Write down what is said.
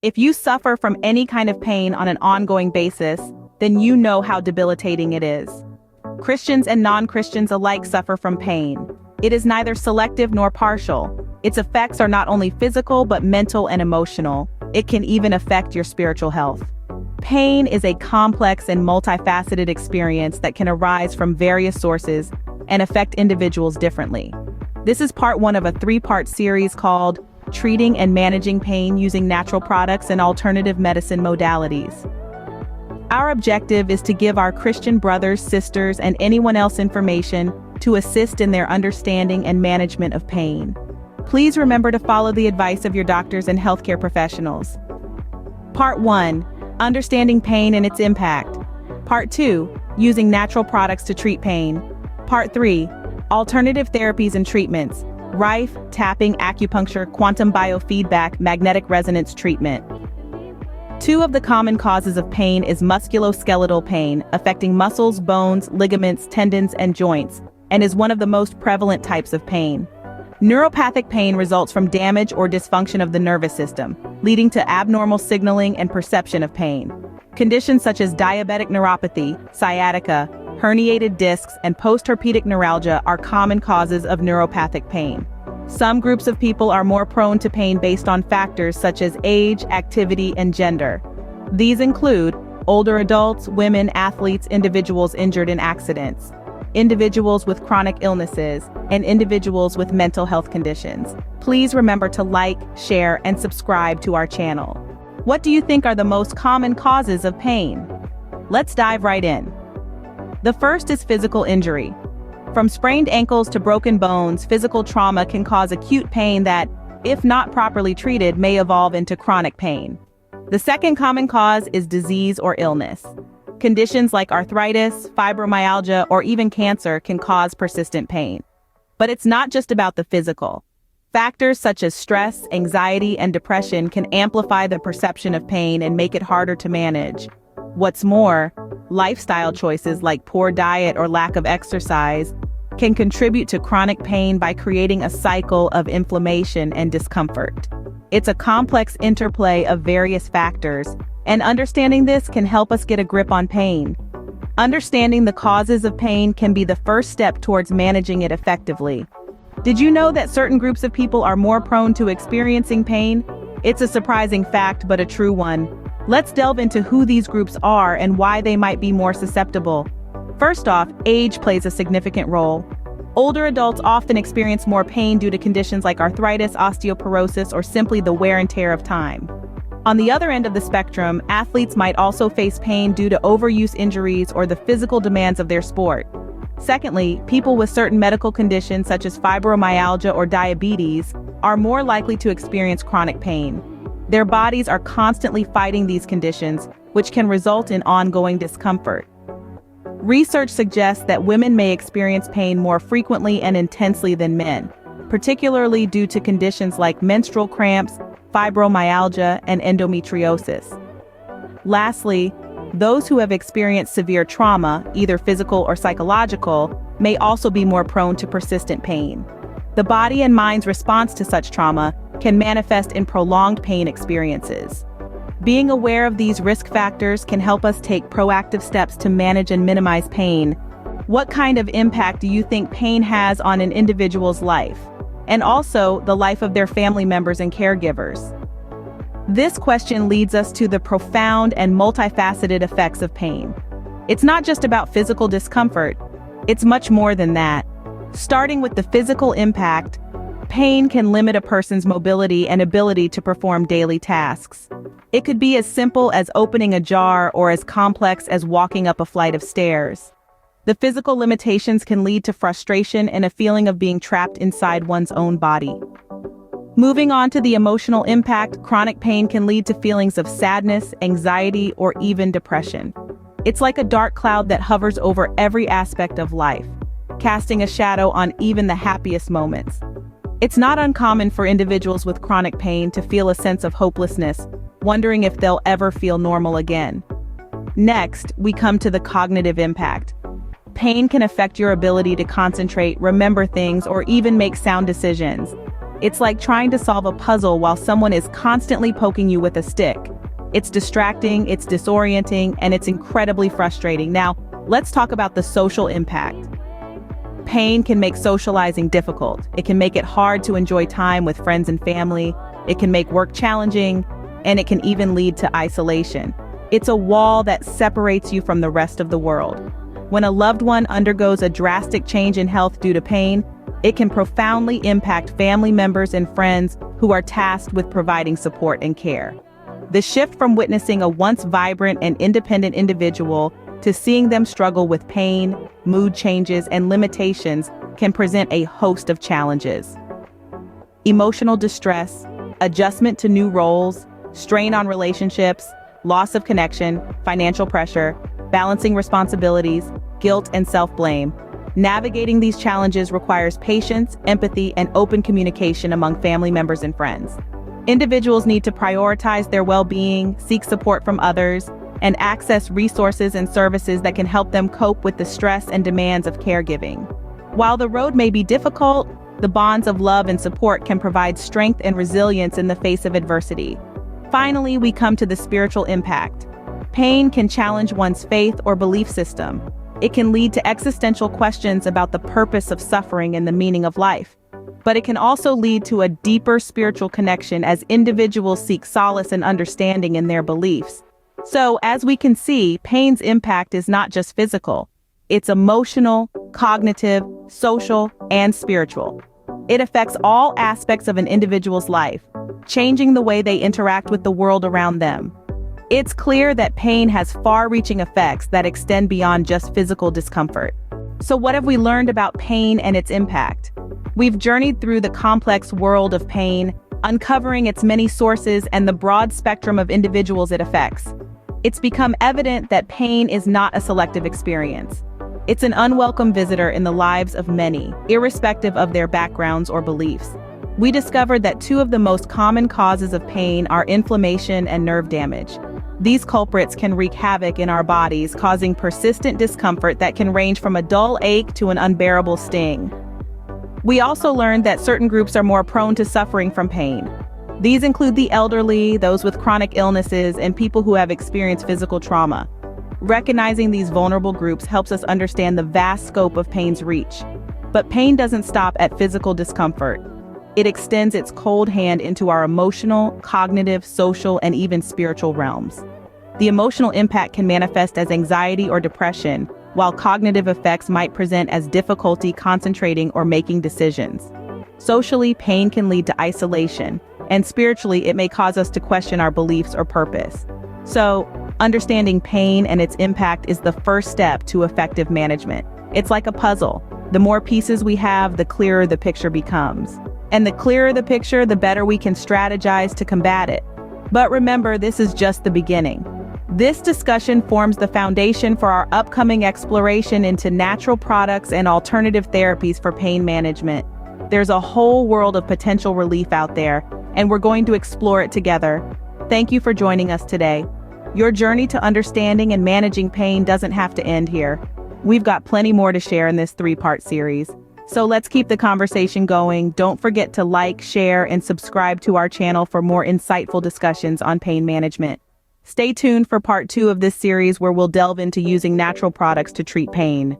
If you suffer from any kind of pain on an ongoing basis, then you know how debilitating it is. Christians and non-Christians alike suffer from pain. It is neither selective nor partial. Its effects are not only physical but mental and emotional. It can even affect your spiritual health. Pain is a complex and multifaceted experience that can arise from various sources and affect individuals differently. This is part one of a three-part series called Treating and Managing Pain Using Natural Products and Alternative Medicine Modalities. Our objective is to give our Christian brothers, sisters, and anyone else information to assist in their understanding and management of pain. Please remember to follow the advice of your doctors and healthcare professionals. Part 1. Understanding pain and its impact. Part 2. Using natural products to treat pain. Part 3. Alternative therapies and treatments. Rife, tapping, acupuncture, quantum biofeedback, magnetic resonance treatment. Two of the common causes of pain is musculoskeletal pain, affecting muscles, bones, ligaments, tendons, and joints, and is one of the most prevalent types of pain. Neuropathic pain results from damage or dysfunction of the nervous system, leading to abnormal signaling and perception of pain. Conditions such as diabetic neuropathy, sciatica, herniated discs, and post-herpetic neuralgia are common causes of neuropathic pain. Some groups of people are more prone to pain based on factors such as age, activity, and gender. These include older adults, women, athletes, individuals injured in accidents, individuals with chronic illnesses, and individuals with mental health conditions. Please remember to like, share, and subscribe to our channel. What do you think are the most common causes of pain? Let's dive right in. The first is physical injury. From sprained ankles to broken bones, physical trauma can cause acute pain that, if not properly treated, may evolve into chronic pain. The second common cause is disease or illness. Conditions like arthritis, fibromyalgia, or even cancer can cause persistent pain. But it's not just about the physical. Factors such as stress, anxiety, and depression can amplify the perception of pain and make it harder to manage. What's more, lifestyle choices like poor diet or lack of exercise can contribute to chronic pain by creating a cycle of inflammation and discomfort. It's a complex interplay of various factors, and understanding this can help us get a grip on pain. Understanding the causes of pain can be the first step towards managing it effectively. Did you know that certain groups of people are more prone to experiencing pain? It's a surprising fact, but a true one. Let's delve into who these groups are and why they might be more susceptible. First off, age plays a significant role. Older adults often experience more pain due to conditions like arthritis, osteoporosis, or simply the wear and tear of time. On the other end of the spectrum, athletes might also face pain due to overuse injuries or the physical demands of their sport. Secondly, people with certain medical conditions such as fibromyalgia or diabetes are more likely to experience chronic pain. Their bodies are constantly fighting these conditions, which can result in ongoing discomfort. Research suggests that women may experience pain more frequently and intensely than men, particularly due to conditions like menstrual cramps, fibromyalgia, and endometriosis. Lastly, those who have experienced severe trauma, either physical or psychological, may also be more prone to persistent pain. The body and mind's response to such trauma can manifest in prolonged pain experiences. Being aware of these risk factors can help us take proactive steps to manage and minimize pain. What kind of impact do you think pain has on an individual's life, and also the life of their family members and caregivers? This question leads us to the profound and multifaceted effects of pain. It's not just about physical discomfort, it's much more than that. Starting with the physical impact, pain can limit a person's mobility and ability to perform daily tasks. It could be as simple as opening a jar or as complex as walking up a flight of stairs. The physical limitations can lead to frustration and a feeling of being trapped inside one's own body. Moving on to the emotional impact, chronic pain can lead to feelings of sadness, anxiety, or even depression. It's like a dark cloud that hovers over every aspect of life, casting a shadow on even the happiest moments. It's not uncommon for individuals with chronic pain to feel a sense of hopelessness, wondering if they'll ever feel normal again. Next, we come to the cognitive impact. Pain can affect your ability to concentrate, remember things, or even make sound decisions. It's like trying to solve a puzzle while someone is constantly poking you with a stick. It's distracting, it's disorienting, and it's incredibly frustrating. Now, let's talk about the social impact. Pain can make socializing difficult. It can make it hard to enjoy time with friends and family. It can make work challenging, and it can even lead to isolation. It's a wall that separates you from the rest of the world. When a loved one undergoes a drastic change in health due to pain, it can profoundly impact family members and friends who are tasked with providing support and care. The shift from witnessing a once vibrant and independent individual to seeing them struggle with pain, mood changes, and limitations can present a host of challenges. Emotional distress, adjustment to new roles, strain on relationships, loss of connection, financial pressure, balancing responsibilities, guilt, and self-blame. Navigating these challenges requires patience, empathy, and open communication among family members and friends. Individuals need to prioritize their well-being, seek support from others, and access resources and services that can help them cope with the stress and demands of caregiving. While the road may be difficult, the bonds of love and support can provide strength and resilience in the face of adversity. Finally, we come to the spiritual impact. Pain can challenge one's faith or belief system. It can lead to existential questions about the purpose of suffering and the meaning of life. But it can also lead to a deeper spiritual connection as individuals seek solace and understanding in their beliefs. So, as we can see, pain's impact is not just physical. It's emotional, cognitive, social, and spiritual. It affects all aspects of an individual's life, changing the way they interact with the world around them. It's clear that pain has far-reaching effects that extend beyond just physical discomfort. So what have we learned about pain and its impact? We've journeyed through the complex world of pain, uncovering its many sources and the broad spectrum of individuals it affects. It's become evident that pain is not a selective experience. It's an unwelcome visitor in the lives of many, irrespective of their backgrounds or beliefs. We discovered that two of the most common causes of pain are inflammation and nerve damage. These culprits can wreak havoc in our bodies, causing persistent discomfort that can range from a dull ache to an unbearable sting. We also learned that certain groups are more prone to suffering from pain. These include the elderly, those with chronic illnesses, and people who have experienced physical trauma. Recognizing these vulnerable groups helps us understand the vast scope of pain's reach. But pain doesn't stop at physical discomfort. It extends its cold hand into our emotional, cognitive, social, and even spiritual realms. The emotional impact can manifest as anxiety or depression, while cognitive effects might present as difficulty concentrating or making decisions. Socially, pain can lead to isolation, and spiritually, it may cause us to question our beliefs or purpose. So, understanding pain and its impact is the first step to effective management. It's like a puzzle. The more pieces we have, the clearer the picture becomes. And the clearer the picture, the better we can strategize to combat it. But remember, this is just the beginning. This discussion forms the foundation for our upcoming exploration into natural products and alternative therapies for pain management. There's a whole world of potential relief out there, and we're going to explore it together. Thank you for joining us today. Your journey to understanding and managing pain doesn't have to end here. We've got plenty more to share in this 3-part series. So let's keep the conversation going. Don't forget to like, share, and subscribe to our channel for more insightful discussions on pain management. Stay tuned for part 2 of this series where we'll delve into using natural products to treat pain.